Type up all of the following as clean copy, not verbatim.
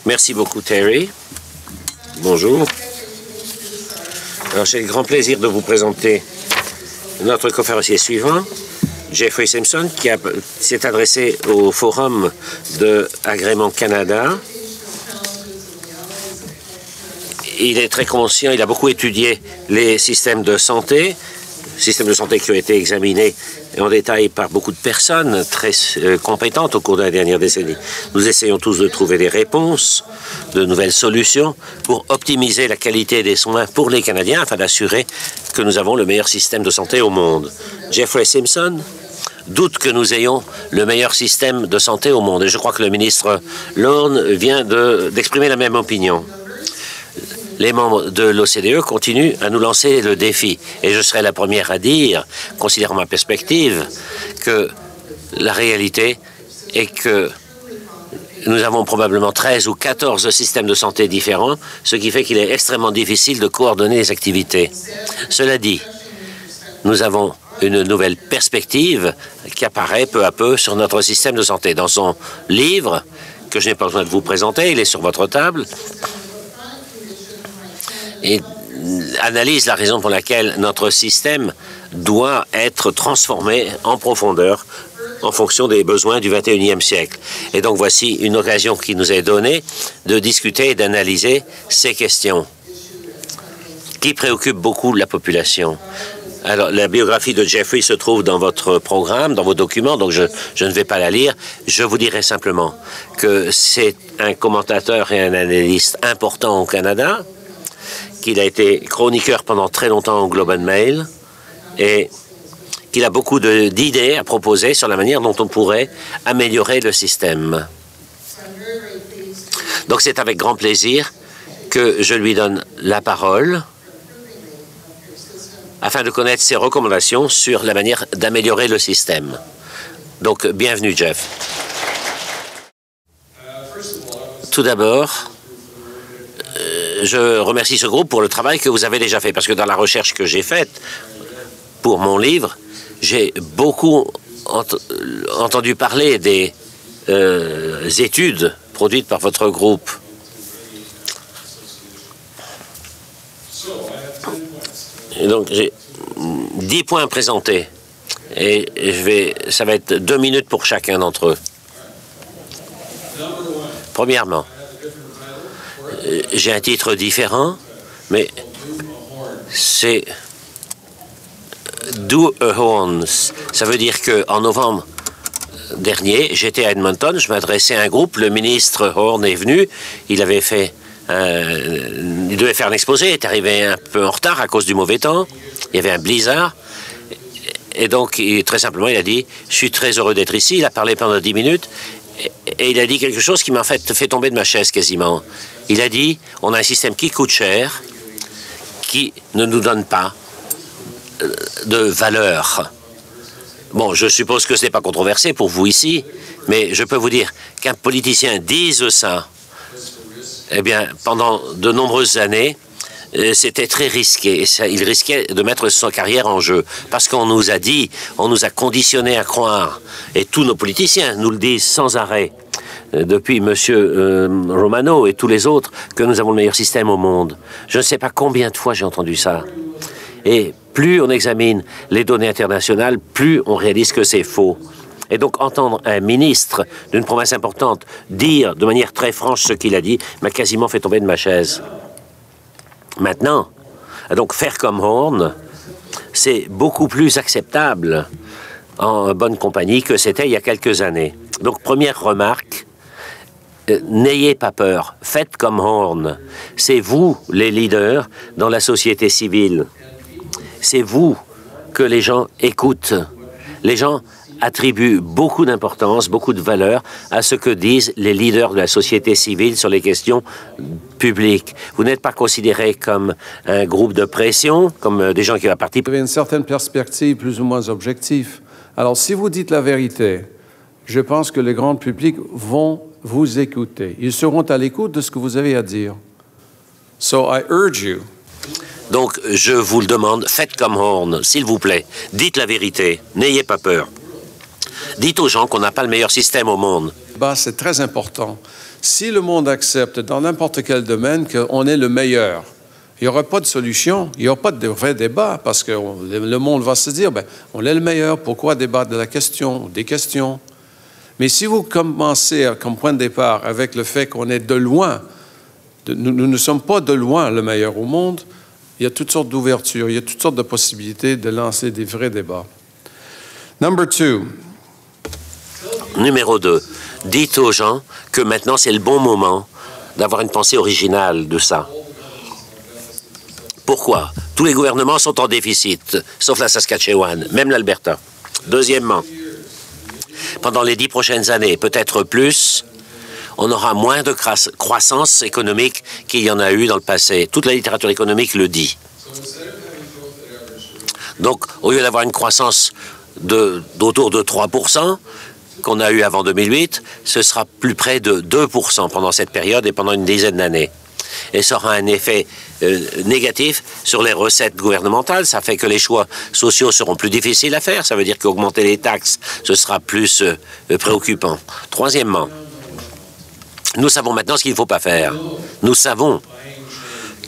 Merci beaucoup, Terry. Bonjour. Alors, j'ai le grand plaisir de vous présenter notre conférencier suivant, Jeffrey Simpson, qui s'est adressé au Forum de Agrément Canada. Il est très conscient, il a beaucoup étudié les systèmes de santé qui ont été examinés en détail par beaucoup de personnes très compétentes au cours de la dernière décennie. Nous essayons tous de trouver des réponses, de nouvelles solutions pour optimiser la qualité des soins pour les Canadiens afin d'assurer que nous avons le meilleur système de santé au monde. Jeffrey Simpson doute que nous ayons le meilleur système de santé au monde. Et je crois que le ministre Lorne vient d'exprimer la même opinion. Les membres de l'OCDE continuent à nous lancer le défi. Et je serai la première à dire, considérant ma perspective, que la réalité est que nous avons probablement 13 ou 14 systèmes de santé différents, ce qui fait qu'il est extrêmement difficile de coordonner les activités. Cela dit, nous avons une nouvelle perspective qui apparaît peu à peu sur notre système de santé. Dans son livre, que je n'ai pas besoin de vous présenter, il est sur votre table, et analyse la raison pour laquelle notre système doit être transformé en profondeur en fonction des besoins du 21e siècle. Et donc voici une occasion qui nous est donnée de discuter et d'analyser ces questions qui préoccupent beaucoup la population. Alors, la biographie de Jeffrey se trouve dans votre programme, dans vos documents, donc je ne vais pas la lire. Je vous dirai simplement que c'est un commentateur et un analyste important au Canada, qu'il a été chroniqueur pendant très longtemps au Globe and Mail et qu'il a beaucoup d'idées à proposer sur la manière dont on pourrait améliorer le système. Donc c'est avec grand plaisir que je lui donne la parole afin de connaître ses recommandations sur la manière d'améliorer le système. Donc, bienvenue, Jeff. Tout d'abord, je remercie ce groupe pour le travail que vous avez déjà fait, parce que dans la recherche que j'ai faite pour mon livre, j'ai beaucoup entendu parler des études produites par votre groupe. Et donc, j'ai 10 points présentés, et ça va être 2 minutes pour chacun d'entre eux. Premièrement, j'ai un titre différent, mais c'est Do a Horn. Ça veut dire qu'en novembre dernier, j'étais à Edmonton, je m'adressais à un groupe, le ministre Horn est venu, il devait faire un exposé, il est arrivé un peu en retard à cause du mauvais temps, il y avait un blizzard, et donc très simplement il a dit « Je suis très heureux d'être ici », il a parlé pendant 10 minutes, et il a dit quelque chose qui m'a fait tomber de ma chaise quasiment. Il a dit, on a un système qui coûte cher, qui ne nous donne pas de valeur. Bon, je suppose que ce n'est pas controversé pour vous ici, mais je peux vous dire qu'un politicien dise ça, eh bien, pendant de nombreuses années, c'était très risqué. Il risquait de mettre sa carrière en jeu. Parce qu'on nous a dit, on nous a conditionnés à croire, et tous nos politiciens nous le disent sans arrêt, depuis M. Romano et tous les autres, que nous avons le meilleur système au monde. Je ne sais pas combien de fois j'ai entendu ça. Et plus on examine les données internationales, plus on réalise que c'est faux. Et donc entendre un ministre d'une province importante dire de manière très franche ce qu'il a dit m'a quasiment fait tomber de ma chaise. Maintenant, donc faire comme Horn, c'est beaucoup plus acceptable en bonne compagnie que c'était il y a quelques années. Donc première remarque, n'ayez pas peur, faites comme Horn. C'est vous les leaders dans la société civile. C'est vous que les gens écoutent. Les gens attribuent beaucoup d'importance, beaucoup de valeur à ce que disent les leaders de la société civile sur les questions publiques. Vous n'êtes pas considérés comme un groupe de pression, comme des gens qui ont parti. Vous avez une certaine perspective plus ou moins objective. Alors, si vous dites la vérité, je pense que le grand public vont vous écouter. Ils seront à l'écoute de ce que vous avez à dire. So I urge you. Donc, je vous le demande, faites comme Horn, s'il vous plaît. Dites la vérité, n'ayez pas peur. Dites aux gens qu'on n'a pas le meilleur système au monde. débat, c'est très important. Si le monde accepte dans n'importe quel domaine qu'on est le meilleur, il n'y aura pas de solution, il n'y aura pas de vrai débat, parce que le monde va se dire, ben, on est le meilleur, pourquoi débattre de la question ou des questions? Mais si vous commencez comme point de départ avec le fait qu'on est de loin, nous ne sommes pas de loin le meilleur au monde, il y a toutes sortes d'ouvertures, il y a toutes sortes de possibilités de lancer des vrais débats. Number 2. Numéro 2. Dites aux gens que maintenant c'est le bon moment d'avoir une pensée originale de ça. Pourquoi? Tous les gouvernements sont en déficit, sauf la Saskatchewan, même l'Alberta. Deuxièmement, pendant les 10 prochaines années, peut-être plus, on aura moins de croissance économique qu'il y en a eu dans le passé. Toute la littérature économique le dit. Donc, au lieu d'avoir une croissance d'autour de 3% qu'on a eu avant 2008, ce sera plus près de 2% pendant cette période et pendant une dizaine d'années. Et ça aura un effet négatif sur les recettes gouvernementales. Ça fait que les choix sociaux seront plus difficiles à faire. Ça veut dire qu'augmenter les taxes, ce sera plus préoccupant. Troisièmement, nous savons maintenant ce qu'il ne faut pas faire. Nous savons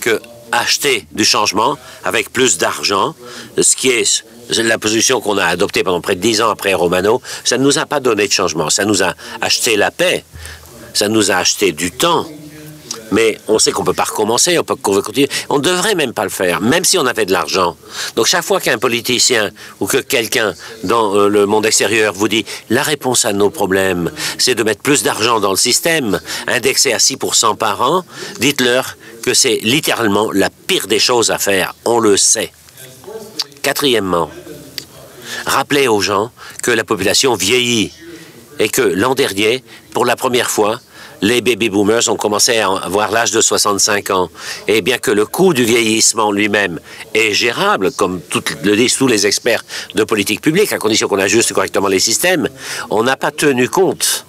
que acheter du changement avec plus d'argent, ce qui est la position qu'on a adoptée pendant près de 10 ans après Romano, ça ne nous a pas donné de changement. Ça nous a acheté la paix, ça nous a acheté du temps. Mais on sait qu'on ne peut pas recommencer, on peut continuer. On ne devrait même pas le faire, même si on avait de l'argent. Donc chaque fois qu'un politicien ou que quelqu'un dans le monde extérieur vous dit « la réponse à nos problèmes, c'est de mettre plus d'argent dans le système, indexé à 6% par an », dites-leur que c'est littéralement la pire des choses à faire. On le sait. Quatrièmement, rappelez aux gens que la population vieillit et que l'an dernier, pour la première fois, les baby-boomers ont commencé à avoir l'âge de 65 ans. Et bien que le coût du vieillissement lui-même est gérable, comme le disent tous les experts de politique publique, à condition qu'on ajuste correctement les systèmes, on n'a pas tenu compte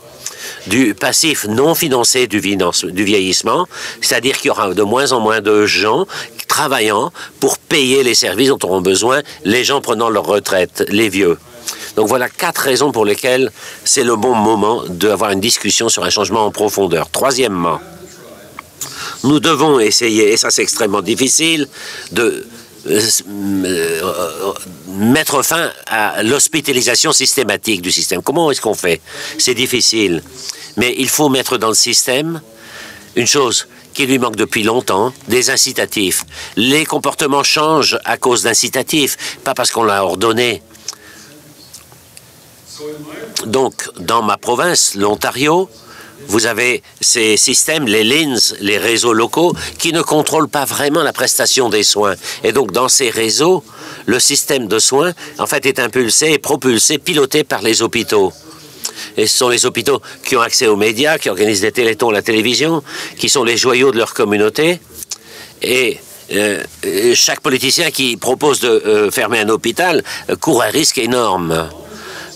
du passif non financé du vieillissement, c'est-à-dire qu'il y aura de moins en moins de gens travaillant pour payer les services dont auront besoin les gens prenant leur retraite, les vieux. Donc voilà 4 raisons pour lesquelles c'est le bon moment d'avoir une discussion sur un changement en profondeur. Troisièmement, nous devons essayer, et ça c'est extrêmement difficile, de mettre fin à l'hospitalisation systématique du système. Comment est-ce qu'on fait? C'est difficile, mais il faut mettre dans le système une chose qui lui manque depuis longtemps, des incitatifs. Les comportements changent à cause d'incitatifs, pas parce qu'on l'a ordonné. Donc, dans ma province, l'Ontario, vous avez ces systèmes, les LHINs, les réseaux locaux, qui ne contrôlent pas vraiment la prestation des soins. Et donc, dans ces réseaux, le système de soins, en fait, est impulsé, propulsé, piloté par les hôpitaux. Et ce sont les hôpitaux qui ont accès aux médias, qui organisent des télétons à la télévision, qui sont les joyaux de leur communauté. Et chaque politicien qui propose de fermer un hôpital court un risque énorme.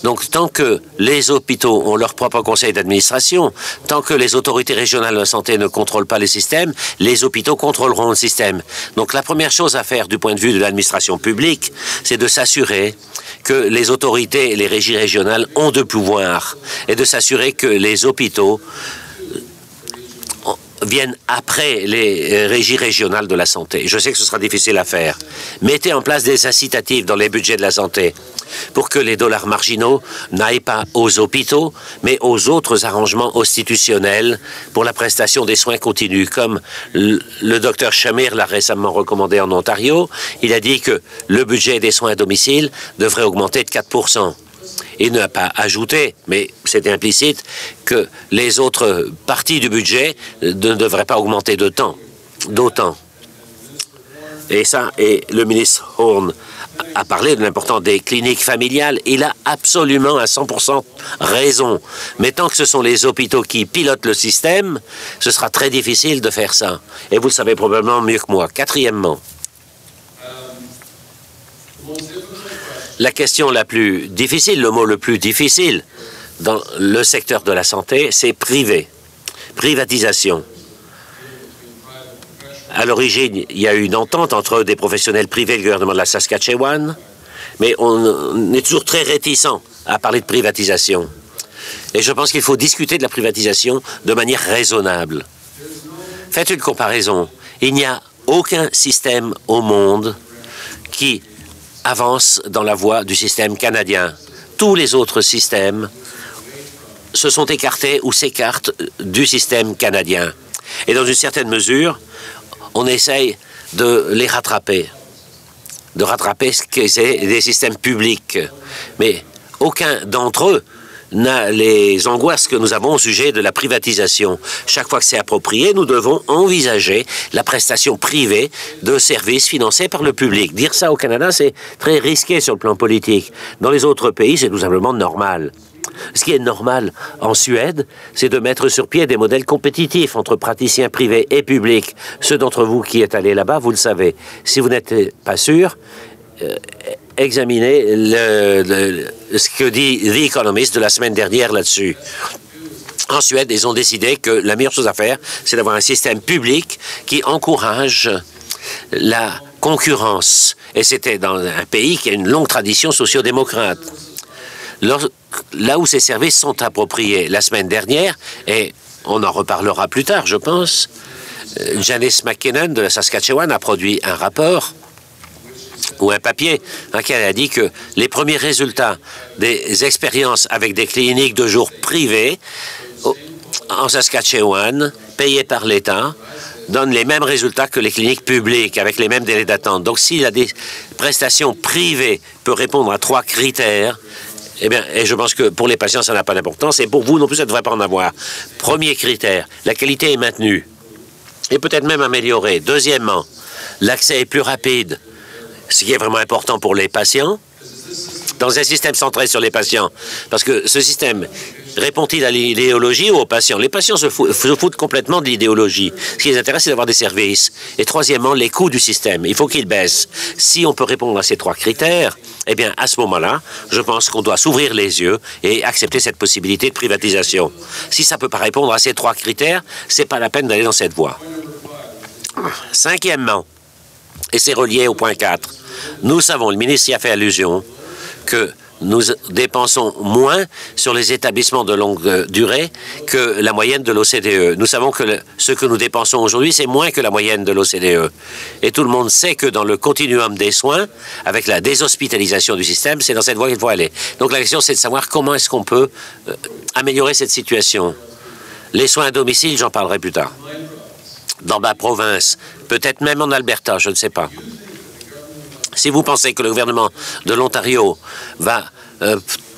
Donc, tant que les hôpitaux ont leur propre conseil d'administration, tant que les autorités régionales de la santé ne contrôlent pas les systèmes, les hôpitaux contrôleront le système. Donc, la première chose à faire du point de vue de l'administration publique, c'est de s'assurer que les autorités et les régies régionales ont de pouvoir et de s'assurer que les hôpitaux viennent après les régies régionales de la santé. Je sais que ce sera difficile à faire. Mettez en place des incitatifs dans les budgets de la santé pour que les dollars marginaux n'aillent pas aux hôpitaux, mais aux autres arrangements institutionnels pour la prestation des soins continus. Comme le docteur Shamir l'a récemment recommandé en Ontario, il a dit que le budget des soins à domicile devrait augmenter de 4%. Il n'a pas ajouté, mais c'était implicite, que les autres parties du budget ne devraient pas augmenter d'autant. Et ça, et le ministre Horn a parlé de l'importance des cliniques familiales. Il a absolument à 100% raison. Mais tant que ce sont les hôpitaux qui pilotent le système, ce sera très difficile de faire ça. Et vous le savez probablement mieux que moi. Quatrièmement, la question la plus difficile, le mot le plus difficile dans le secteur de la santé, c'est privé, privatisation. À l'origine, il y a eu une entente entre des professionnels privés et le gouvernement de la Saskatchewan, mais on est toujours très réticent à parler de privatisation. Et je pense qu'il faut discuter de la privatisation de manière raisonnable. Faites une comparaison. Il n'y a aucun système au monde qui avance dans la voie du système canadien. Tous les autres systèmes se sont écartés ou s'écartent du système canadien. Et dans une certaine mesure, on essaye de les rattraper, de rattraper ce que c'est des systèmes publics. Mais aucun d'entre eux n'a les angoisses que nous avons au sujet de la privatisation. Chaque fois que c'est approprié, nous devons envisager la prestation privée de services financés par le public. Dire ça au Canada, c'est très risqué sur le plan politique. Dans les autres pays, c'est tout simplement normal. Ce qui est normal en Suède, c'est de mettre sur pied des modèles compétitifs entre praticiens privés et publics. Ceux d'entre vous qui êtes allés là-bas, vous le savez. Si vous n'êtes pas sûr, examinez ce que dit The Economist de la semaine dernière là-dessus. En Suède, ils ont décidé que la meilleure chose à faire, c'est d'avoir un système public qui encourage la concurrence. Et c'était dans un pays qui a une longue tradition sociodémocrate. Là où ces services sont appropriés. La semaine dernière, et on en reparlera plus tard, je pense, Janice McKinnon de la Saskatchewan a produit un rapport ou un papier dans lequel elle a dit que les premiers résultats des expériences avec des cliniques de jour privées en Saskatchewan, payées par l'État, donnent les mêmes résultats que les cliniques publiques, avec les mêmes délais d'attente. Donc, si la prestation privée peut répondre à 3 critères, eh bien, et je pense que pour les patients, ça n'a pas d'importance, et pour vous non plus, ça ne devrait pas en avoir. Premier critère, la qualité est maintenue, et peut-être même améliorée. Deuxièmement, l'accès est plus rapide, ce qui est vraiment important pour les patients, dans un système centré sur les patients. Parce que ce système répond-il à l'idéologie ou aux patients? Les patients se foutent complètement de l'idéologie. Ce qui les intéresse, c'est d'avoir des services. Et troisièmement, les coûts du système. Il faut qu'ils baissent. Si on peut répondre à ces 3 critères, eh bien, à ce moment-là, je pense qu'on doit s'ouvrir les yeux et accepter cette possibilité de privatisation. Si ça ne peut pas répondre à ces 3 critères, c'est pas la peine d'aller dans cette voie. Cinquièmement, et c'est relié au point 4, nous savons, le ministre y a fait allusion, que nous dépensons moins sur les établissements de longue durée que la moyenne de l'OCDE. Nous savons que ce que nous dépensons aujourd'hui, c'est moins que la moyenne de l'OCDE. Et tout le monde sait que dans le continuum des soins, avec la déshospitalisation du système, c'est dans cette voie qu'il faut aller. Donc la question, c'est de savoir comment est-ce qu'on peut améliorer cette situation. Les soins à domicile, j'en parlerai plus tard. Dans ma province, peut-être même en Alberta, je ne sais pas. Si vous pensez que le gouvernement de l'Ontario va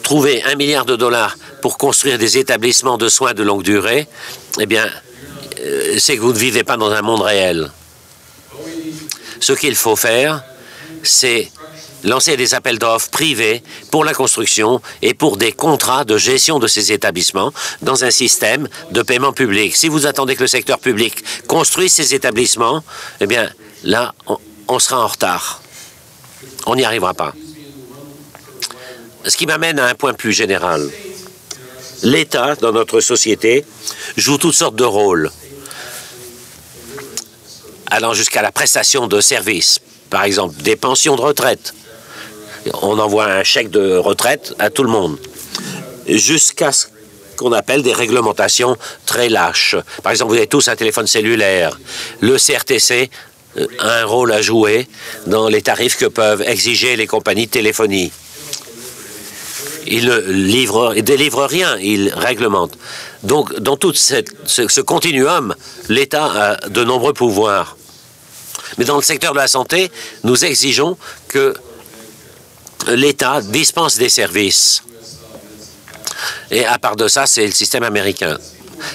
trouver $1 milliard pour construire des établissements de soins de longue durée, eh bien, c'est que vous ne vivez pas dans un monde réel. Ce qu'il faut faire, c'est lancer des appels d'offres privés pour la construction et pour des contrats de gestion de ces établissements dans un système de paiement public. Si vous attendez que le secteur public construise ces établissements, eh bien, là, on sera en retard. On n'y arrivera pas. Ce qui m'amène à un point plus général. L'État, dans notre société, joue toutes sortes de rôles, allant jusqu'à la prestation de services. Par exemple, des pensions de retraite. On envoie un chèque de retraite à tout le monde, jusqu'à ce qu'on appelle des réglementations très lâches. Par exemple, vous avez tous un téléphone cellulaire. Le CRTC a un rôle à jouer dans les tarifs que peuvent exiger les compagnies de téléphonie. Il ne délivre rien, il réglemente. Donc, dans tout ce continuum, l'État a de nombreux pouvoirs. Mais dans le secteur de la santé, nous exigeons que l'État dispense des services. Et à part de ça, c'est le système américain.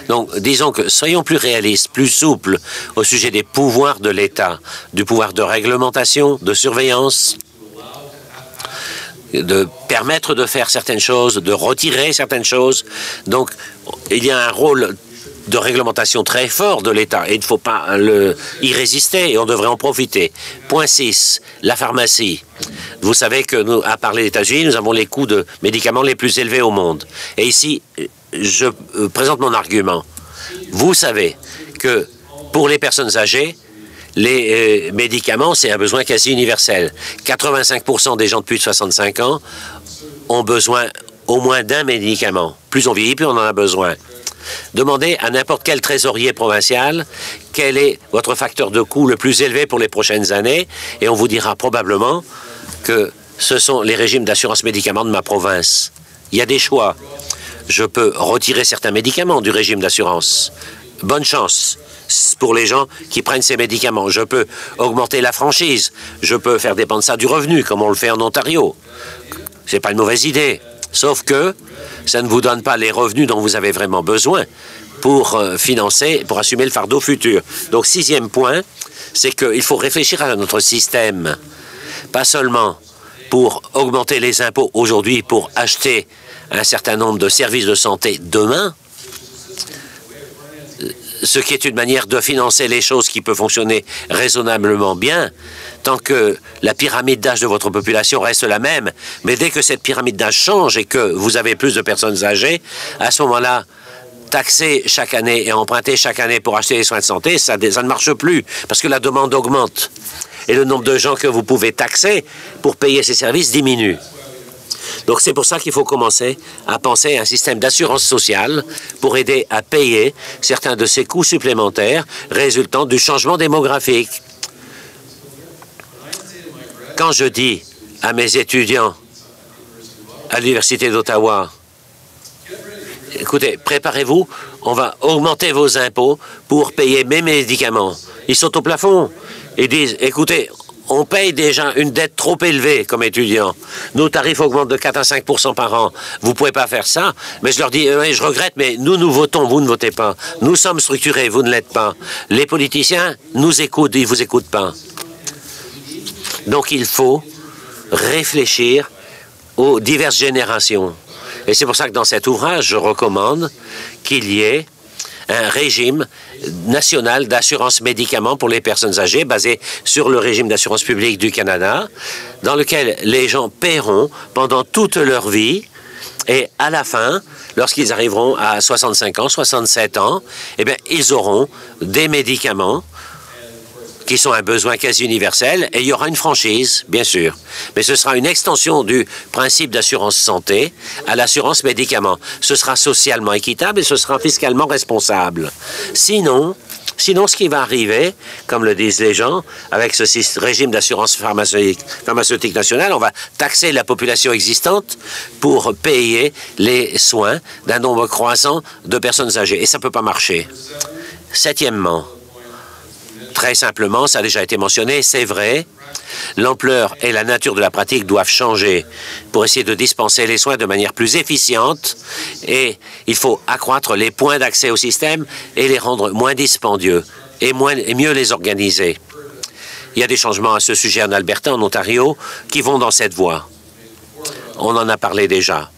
Donc, disons que soyons plus réalistes, plus souples au sujet des pouvoirs de l'État, du pouvoir de réglementation, de surveillance, de permettre de faire certaines choses, de retirer certaines choses. Donc, il y a un rôle de réglementation très fort de l'État et il ne faut pas y résister et on devrait en profiter. Point 6, la pharmacie. Vous savez que nous, à part les États-Unis, nous avons les coûts de médicaments les plus élevés au monde. Et ici, je présente mon argument. Vous savez que pour les personnes âgées, les médicaments, c'est un besoin quasi universel. 85% des gens de plus de 65 ans ont besoin au moins d'un médicament Plus on vieillit, plus on en a besoin. Demandez à n'importe quel trésorier provincial quel est votre facteur de coût le plus élevé pour les prochaines années et on vous dira probablement que ce sont les régimes d'assurance médicaments de ma province. Il y a des choix. Je peux retirer certains médicaments du régime d'assurance. Bonne chance pour les gens qui prennent ces médicaments. Je peux augmenter la franchise. Je peux faire dépendre ça du revenu, comme on le fait en Ontario. C'est pas une mauvaise idée. Sauf que ça ne vous donne pas les revenus dont vous avez vraiment besoin pour financer, pour assumer le fardeau futur. Donc, 6e point, c'est qu'il faut réfléchir à notre système. Pas seulement pour augmenter les impôts aujourd'hui pour acheter un certain nombre de services de santé demain, ce qui est une manière de financer les choses qui peut fonctionner raisonnablement bien, tant que la pyramide d'âge de votre population reste la même. Mais dès que cette pyramide d'âge change et que vous avez plus de personnes âgées, à ce moment-là, taxer chaque année et emprunter chaque année pour acheter les soins de santé, ça ne marche plus, parce que la demande augmente. Et le nombre de gens que vous pouvez taxer pour payer ces services diminue. Donc, c'est pour ça qu'il faut commencer à penser à un système d'assurance sociale pour aider à payer certains de ces coûts supplémentaires résultant du changement démographique. Quand je dis à mes étudiants à l'Université d'Ottawa, écoutez, préparez-vous, on va augmenter vos impôts pour payer mes médicaments. Ils sont au plafond. Ils disent, écoutez, on paye déjà une dette trop élevée comme étudiants. Nos tarifs augmentent de 4 à 5 % par an. Vous ne pouvez pas faire ça. Mais je leur dis, je regrette, mais nous votons, vous ne votez pas. Nous sommes structurés, vous ne l'êtes pas. Les politiciens nous écoutent, ils ne vous écoutent pas. Donc il faut réfléchir aux diverses générations. Et c'est pour ça que dans cet ouvrage, je recommande qu'il y ait un régime national d'assurance médicaments pour les personnes âgées basé sur le régime d'assurance publique du Canada, dans lequel les gens paieront pendant toute leur vie et à la fin, lorsqu'ils arriveront à 65 ans, 67 ans, eh bien, ils auront des médicaments qui sont un besoin quasi universel, et il y aura une franchise, bien sûr. Mais ce sera une extension du principe d'assurance santé à l'assurance médicaments. Ce sera socialement équitable et ce sera fiscalement responsable. Sinon, ce qui va arriver, comme le disent les gens, avec ce régime d'assurance pharmaceutique nationale, on va taxer la population existante pour payer les soins d'un nombre croissant de personnes âgées. Et ça ne peut pas marcher. 7e, très simplement, ça a déjà été mentionné, c'est vrai, l'ampleur et la nature de la pratique doivent changer pour essayer de dispenser les soins de manière plus efficiente et il faut accroître les points d'accès au système et les rendre moins dispendieux et mieux les organiser. Il y a des changements à ce sujet en Alberta, en Ontario, qui vont dans cette voie. On en a parlé déjà.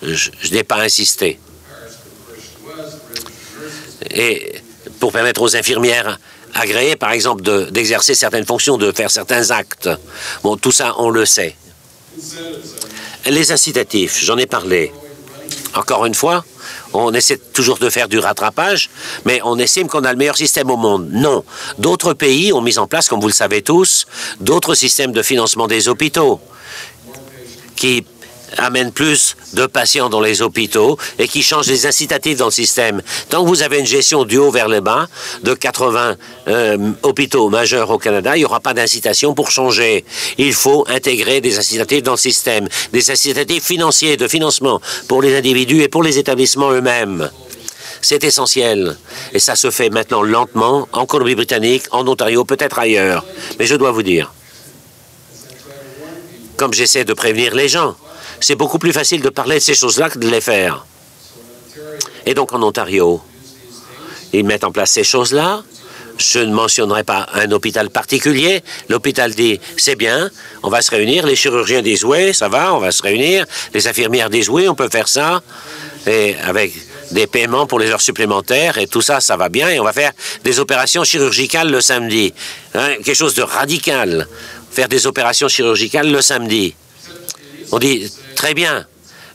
Je n'ai pas insisté. Et pour permettre aux infirmières agréées, par exemple, d'exercer certaines fonctions, de faire certains actes. Bon, tout ça, on le sait. Les incitatifs, j'en ai parlé. Encore une fois, on essaie toujours de faire du rattrapage, mais on estime qu'on a le meilleur système au monde. Non. D'autres pays ont mis en place, comme vous le savez tous, d'autres systèmes de financement des hôpitaux qui amènent plus de patients dans les hôpitaux et qui changent les incitatifs dans le système. Tant que vous avez une gestion du haut vers le bas de 80 hôpitaux majeurs au Canada, il n'y aura pas d'incitation pour changer. Il faut intégrer des incitatifs dans le système, des incitatifs financiers, de financement pour les individus et pour les établissements eux-mêmes. C'est essentiel. Et ça se fait maintenant lentement en Colombie-Britannique, en Ontario, peut-être ailleurs. Mais je dois vous dire, comme j'essaie de prévenir les gens, c'est beaucoup plus facile de parler de ces choses-là que de les faire. Et donc, en Ontario, ils mettent en place ces choses-là. Je ne mentionnerai pas un hôpital particulier. L'hôpital dit, c'est bien, on va se réunir. Les chirurgiens disent, oui, ça va, on va se réunir. Les infirmières disent, oui, on peut faire ça. Et avec des paiements pour les heures supplémentaires et tout ça, ça va bien. Et on va faire des opérations chirurgicales le samedi. Hein, quelque chose de radical. Faire des opérations chirurgicales le samedi. On dit, très bien,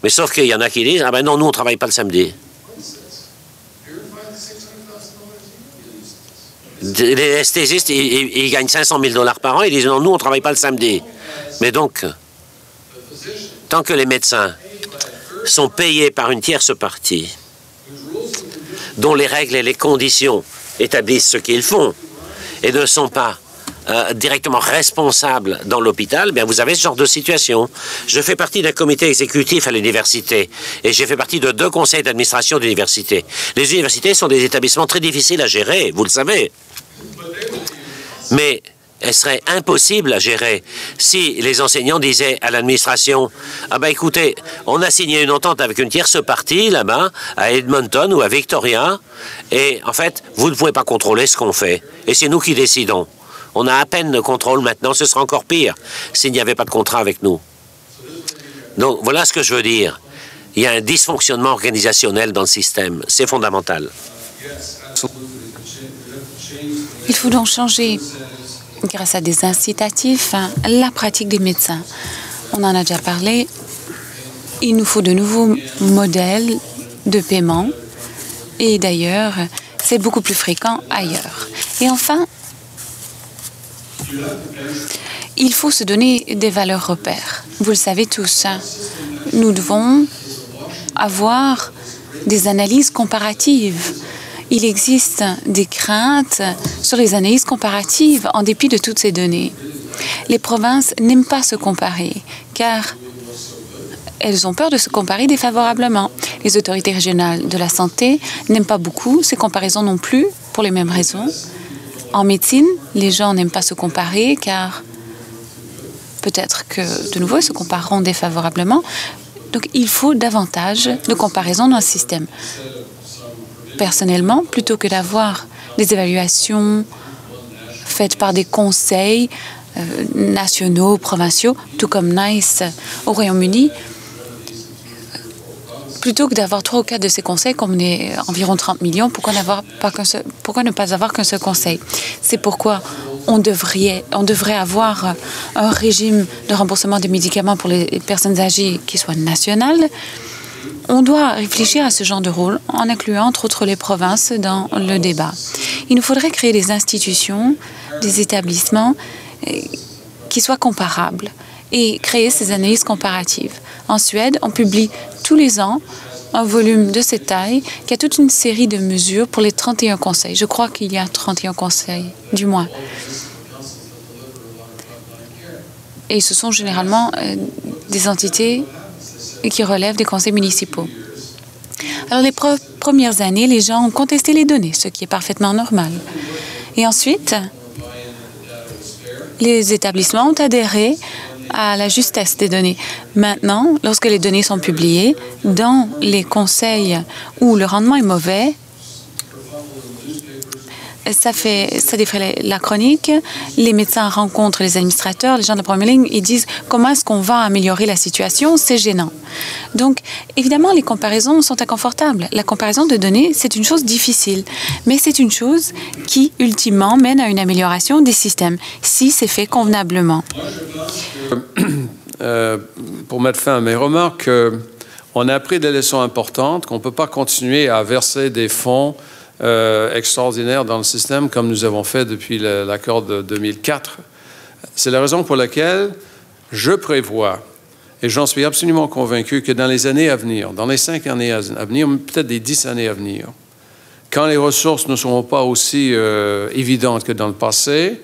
mais sauf qu'il y en a qui disent, ah ben non, nous, on ne travaille pas le samedi. Les anesthésistes, ils gagnent 500 000 $ par an, ils disent, non, nous, on ne travaille pas le samedi. Mais donc, tant que les médecins sont payés par une tierce partie, dont les règles et les conditions établissent ce qu'ils font, et ne sont pas directement responsables dans l'hôpital, bien vous avez ce genre de situation. Je fais partie d'un comité exécutif à l'université et j'ai fait partie de 2 conseils d'administration d'université. Les universités sont des établissements très difficiles à gérer, vous le savez. Mais elles seraient impossibles à gérer si les enseignants disaient à l'administration « Ah ben écoutez, on a signé une entente avec une tierce partie là-bas, à Edmonton ou à Victoria, et en fait, vous ne pouvez pas contrôler ce qu'on fait. Et c'est nous qui décidons. On a à peine de contrôle maintenant, ce sera encore pire s'il n'y avait pas de contrat avec nous. » Donc voilà ce que je veux dire. Il y a un dysfonctionnement organisationnel dans le système. C'est fondamental. Il faut donc changer, grâce à des incitatifs, la pratique des médecins. On en a déjà parlé. Il nous faut de nouveaux modèles de paiement. Et d'ailleurs, c'est beaucoup plus fréquent ailleurs. Et enfin, il faut se donner des valeurs repères. Vous le savez tous, nous devons avoir des analyses comparatives. Il existe des craintes sur les analyses comparatives en dépit de toutes ces données. Les provinces n'aiment pas se comparer car elles ont peur de se comparer défavorablement. Les autorités régionales de la santé n'aiment pas beaucoup ces comparaisons non plus pour les mêmes raisons. En médecine, les gens n'aiment pas se comparer car peut-être que de nouveau ils se compareront défavorablement. Donc il faut davantage de comparaisons dans le système. Personnellement, plutôt que d'avoir des évaluations faites par des conseils nationaux, provinciaux, tout comme NICE au Royaume-Uni, plutôt que d'avoir 3 ou 4 de ces conseils, comme on est environ 30 millions, pourquoi ne pas avoir qu'un seul conseil? C'est pourquoi on devrait avoir un régime de remboursement des médicaments pour les personnes âgées qui soit national. On doit réfléchir à ce genre de rôle en incluant entre autres les provinces dans le débat. Il nous faudrait créer des institutions, des établissements qui soient comparables et créer ces analyses comparatives. En Suède, on publie tous les ans un volume de cette taille qui a toute une série de mesures pour les 31 conseils. Je crois qu'il y a 31 conseils, du moins. Et ce sont généralement des entités qui relèvent des conseils municipaux. Alors, les premières années, les gens ont contesté les données, ce qui est parfaitement normal. Et ensuite, les établissements ont adhéré à la justesse des données. Maintenant, lorsque les données sont publiées, dans les conseils où le rendement est mauvais, ça défrait la chronique. Les médecins rencontrent les administrateurs, les gens de la première ligne, ils disent comment est-ce qu'on va améliorer la situation, c'est gênant. Donc, évidemment, les comparaisons sont inconfortables. La comparaison de données, c'est une chose difficile, mais c'est une chose qui, ultimement, mène à une amélioration des systèmes, si c'est fait convenablement. Pour mettre fin à mes remarques, on a appris des leçons importantes, qu'on ne peut pas continuer à verser des fonds extraordinaire dans le système comme nous avons fait depuis l'accord de 2004. C'est la raison pour laquelle je prévois, et j'en suis absolument convaincu, que dans les années à venir, dans les 5 années à venir, peut-être les 10 années à venir, quand les ressources ne seront pas aussi évidentes que dans le passé,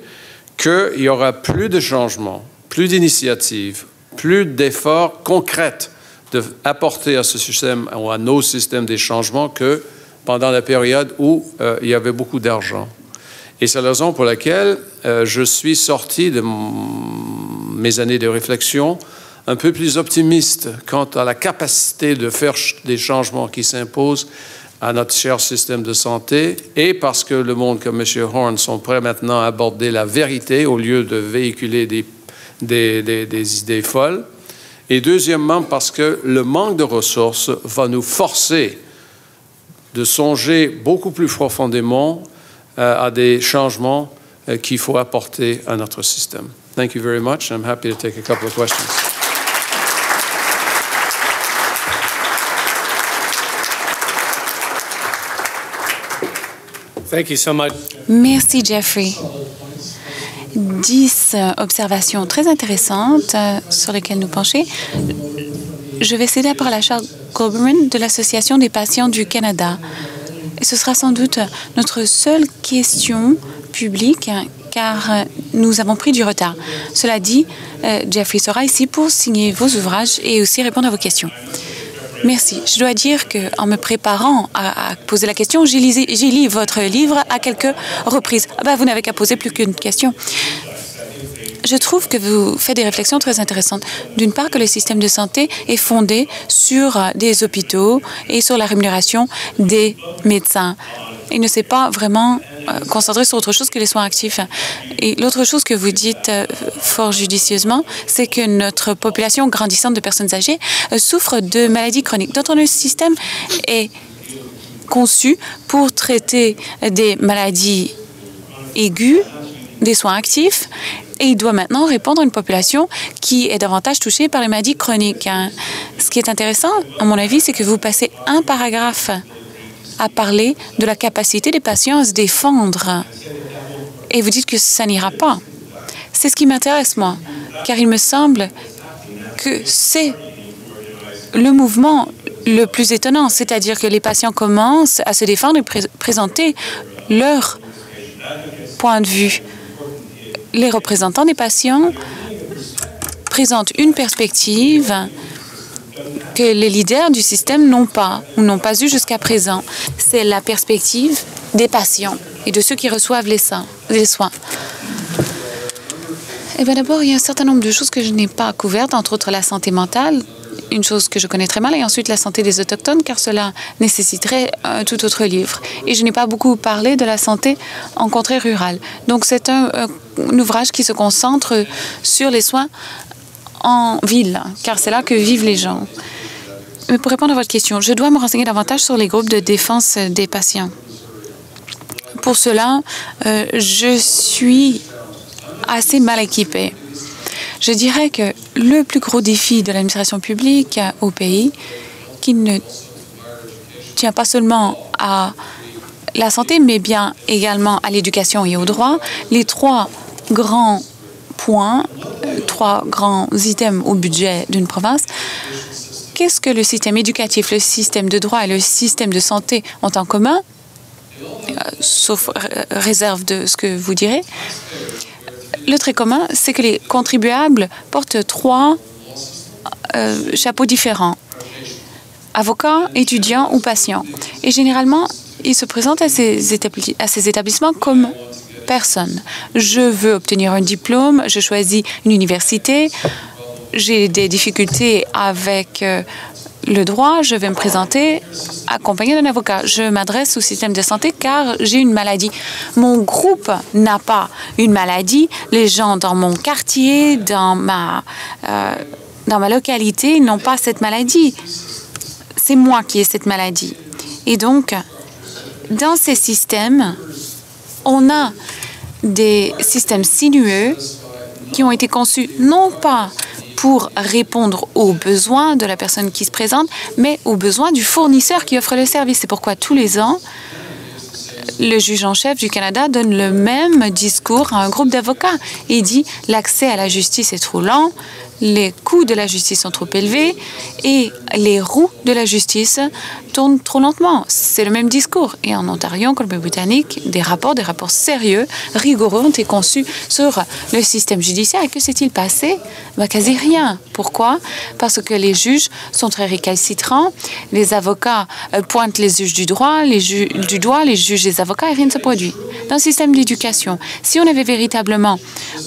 qu'il y aura plus de changements, plus d'initiatives, plus d'efforts concrets d'apporter à ce système ou à nos systèmes des changements que pendant la période où il y avait beaucoup d'argent. Et c'est la raison pour laquelle je suis sorti de mes années de réflexion un peu plus optimiste quant à la capacité de faire des changements qui s'imposent à notre cher système de santé, et parce que le monde comme M. Horn sont prêts maintenant à aborder la vérité au lieu de véhiculer des idées folles. Et deuxièmement, parce que le manque de ressources va nous forcer de songer beaucoup plus profondément à des changements qu'il faut apporter à notre système. Thank you very much. I'm happy to take a couple of questions. Thank you so much. Merci, Jeffrey. 10 observations très intéressantes sur lesquelles nous pencher. je vais céder la parole à Charles Goberman de l'Association des patients du Canada. Et ce sera sans doute notre seule question publique, car nous avons pris du retard. Cela dit, Jeffrey sera ici pour signer vos ouvrages et aussi répondre à vos questions. Merci. Je dois dire qu'en me préparant à poser la question, j'ai lu votre livre à quelques reprises. Vous n'avez qu'à poser plus qu'une question. Je trouve que vous faites des réflexions très intéressantes. D'une part, que le système de santé est fondé sur des hôpitaux et sur la rémunération des médecins. Il ne s'est pas vraiment concentré sur autre chose que les soins actifs. Et l'autre chose que vous dites fort judicieusement, c'est que notre population grandissante de personnes âgées souffre de maladies chroniques. Donc, notre système est conçu pour traiter des maladies aiguës, des soins actifs, et il doit maintenant répondre à une population qui est davantage touchée par les maladies chroniques. Ce qui est intéressant, à mon avis, c'est que vous passez un paragraphe à parler de la capacité des patients à se défendre. Et vous dites que ça n'ira pas. C'est ce qui m'intéresse, moi, car il me semble que c'est le mouvement le plus étonnant, c'est-à-dire que les patients commencent à se défendre et présenter leur point de vue. Les représentants des patients présentent une perspective que les leaders du système n'ont pas ou n'ont pas eu jusqu'à présent. C'est la perspective des patients et de ceux qui reçoivent les soins. Eh bien, d'abord, il y a un certain nombre de choses que je n'ai pas couvertes, entre autres la santé mentale, une chose que je connais très mal, et ensuite la santé des Autochtones, car cela nécessiterait un tout autre livre. Et je n'ai pas beaucoup parlé de la santé en contrée rurale. Donc, c'est un ouvrage qui se concentre sur les soins en ville, car c'est là que vivent les gens. Mais pour répondre à votre question, je dois me renseigner davantage sur les groupes de défense des patients. Pour cela, je suis assez mal équipée. Je dirais que le plus gros défi de l'administration publique au pays, qui ne tient pas seulement à la santé, mais bien également à l'éducation et au droit, les trois grands points, trois grands items au budget d'une province, qu'est-ce que le système éducatif, le système de droit et le système de santé ont en commun, sauf réserve de ce que vous direz? Le trait commun, c'est que les contribuables portent trois chapeaux différents. Avocats, étudiants ou patients. Et généralement, ils se présentent à ces établissements comme personne. Je veux obtenir un diplôme, je choisis une université, j'ai des difficultés avec le droit, je vais me présenter accompagné d'un avocat. Je m'adresse au système de santé car j'ai une maladie. Mon groupe n'a pas une maladie. Les gens dans mon quartier, dans ma localité n'ont pas cette maladie. C'est moi qui ai cette maladie. Et donc, dans ces systèmes, on a des systèmes sinueux qui ont été conçus non pas pour répondre aux besoins de la personne qui se présente, mais aux besoins du fournisseur qui offre le service. C'est pourquoi tous les ans, le juge en chef du Canada donne le même discours à un groupe d'avocats. Il dit « L'accès à la justice est trop lent, les coûts de la justice sont trop élevés et les roues de la justice tournent trop lentement. » C'est le même discours. Et en Ontario, en Colombie-Britannique, des rapports sérieux, rigoureux ont été conçus sur le système judiciaire. Et que s'est-il passé? Quasi rien. Pourquoi? Parce que les juges sont très récalcitrants, les avocats pointent les juges du doigt, les juges des avocats, et rien ne se produit. Dans le système d'éducation, si on avait véritablement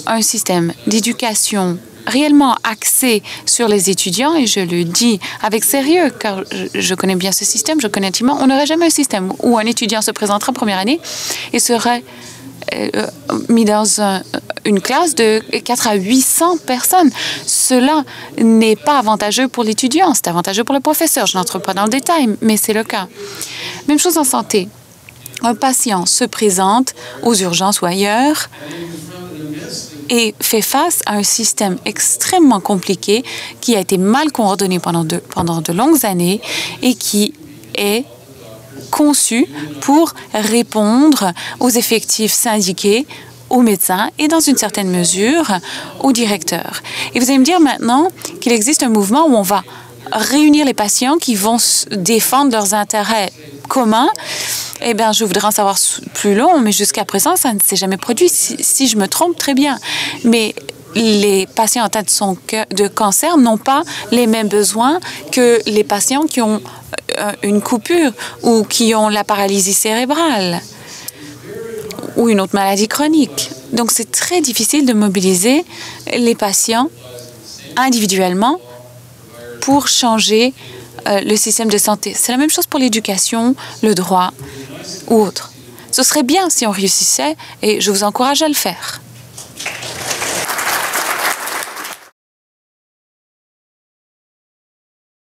un système d'éducation réellement axé sur les étudiants, et je le dis avec sérieux, car je connais bien ce système, je connais intimement, on n'aurait jamais un système où un étudiant se présentera en première année et serait mis dans une classe de 400 à 800 personnes. Cela n'est pas avantageux pour l'étudiant, c'est avantageux pour le professeur. Je n'entre pas dans le détail, mais c'est le cas. Même chose en santé. Un patient se présente aux urgences ou ailleurs et fait face à un système extrêmement compliqué qui a été mal coordonné pendant de longues années et qui est conçu pour répondre aux effectifs syndiqués, aux médecins et, dans une certaine mesure, aux directeurs. Et vous allez me dire maintenant qu'il existe un mouvement où on va réunir les patients qui vont défendre leurs intérêts communs. Eh bien, je voudrais en savoir plus long, mais jusqu'à présent, ça ne s'est jamais produit. Si je me trompe, très bien. Mais les patients atteints de cancer n'ont pas les mêmes besoins que les patients qui ont une coupure ou qui ont la paralysie cérébrale ou une autre maladie chronique. Donc, c'est très difficile de mobiliser les patients individuellement pour changer le système de santé. C'est la même chose pour l'éducation, le droit ou autre. Ce serait bien si on réussissait et je vous encourage à le faire.